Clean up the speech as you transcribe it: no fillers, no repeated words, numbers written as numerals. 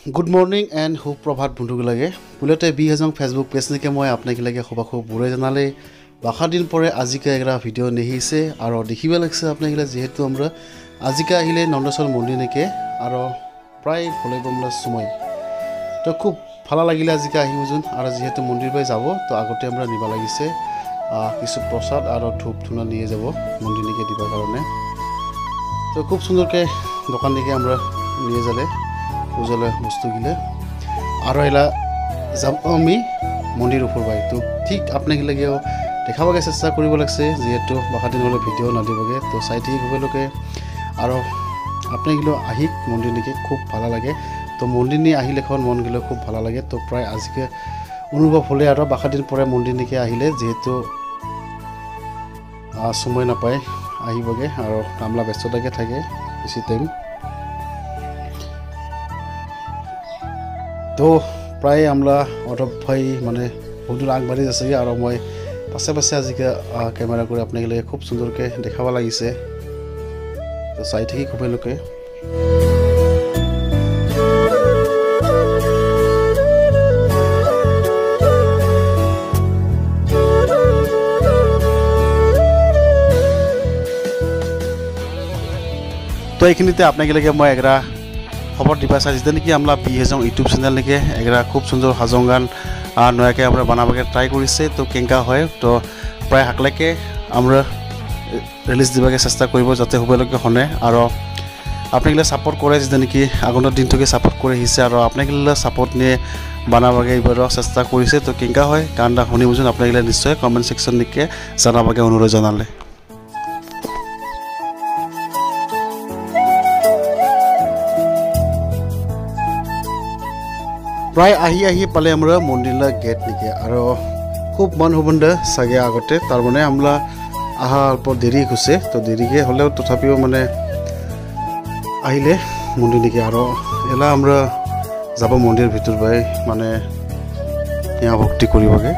Good morning and Suprabhat বন্ধুবিলাকে বুলেটে বিহেজং Facebook page নিকে মই আপোনাক খুব বুৰে জানালে বাখা দিন পৰে আজিকা এগৰা ভিডিও নেহিছে আৰ দেখিবা লাগছে আপনাক যেহেতু আমৰা আজিকা আহিলে নন্দেশ্বৰ মন্দির নিকে আর প্রায় ভলে বমলা সময় তো খুব ভালো লাগিলে আজিকা আহিমজন আর যেহেতু মন্দির বাই যাব তো আগতে আমরা নিবা লাগিছে কিছু প্রসাদ আর ধূপ ধুনা নিয়ে যাব মন্দির নিকে দিবার কারণে তো খুব সুন্দরকে দোকান দিকে আমরা নিয়ে যালে পূজালে বস্তু গিলে আর এলা যাব আমি মন্দির উপর বাই তো ঠিক আপনাকে লাগেও দেখাবগে চেষ্টা কৰিব লাগছে যেহেতু বাখাদিন হলে ভিডিও নাদিবগে তো চাই ঠিক হবেলোকে আর আপনাগুলো আহি মন্দির নিকে খুব ভালো লাগে তো মন্দির নিয়ে আহিলে এখন মন গেলে খুব ভালো লাগে তো প্রায় আজকে অনুভব হলে আর বাখাদিন পরে মন্দির নিকে আহিলে যেহেতু সময় নাপায় আহিবগে আর কামলা ব্যস্ততাকে থাকে বেশি টাইম তো প্রায় আমরা অটপ ভাই মানে বহুত আগবাড়ি যাচ্ছে আর মই পাশে পাশে আজিকে ক্যামেরা করে আপনাকে খুব সুন্দরকে দেখাবা লাগিছে তো চাই থাকি খুবেলোকে তো এইখিনিতে আপনাকে মই এগরা খবর দিবা চাইছে নাকি আমরা বিহেজং ইউটিউব চ্যানেল নিকে এগরা খুব সুন্দর হাজং গান নয়াকে আমরা বানাবাকে ট্রাই করেছে তো কেঙ্কা হয় তো প্রায় হাকলাকে আমরা রিলিজ দিবাকে চেষ্টা করব যাতে হবেলকে হনে আর আপনাকে সাপোর্ট করে যেটা নাকি আগনের দিন থেকে সাপোর্ট করে আহিছে আর আপনাকে সাপোর্ট নিয়ে বানাবাকে এবার চেষ্টা করেছে তো কেঙ্কা হয় গানটা শুনি বুঝুন আপনাকে নিশ্চয় কমেন্ট সেকশন নিকে জানাবাকে অনুরোধ জানালে প্রায় আহি পালে আমরা মন্দিরলা গেট নিকে আর খুব মন হবন্দে সাগে আগতে তার মানে আমরা আহা অল্প দেরি হচ্ছে তো দেরিকে হলেও তথাপিও মানে আহিলে মন্দির নিকে আর এলা আমরা যাব মন্দির ভিতর বাই মানে ইয়া ভক্তি করিবগে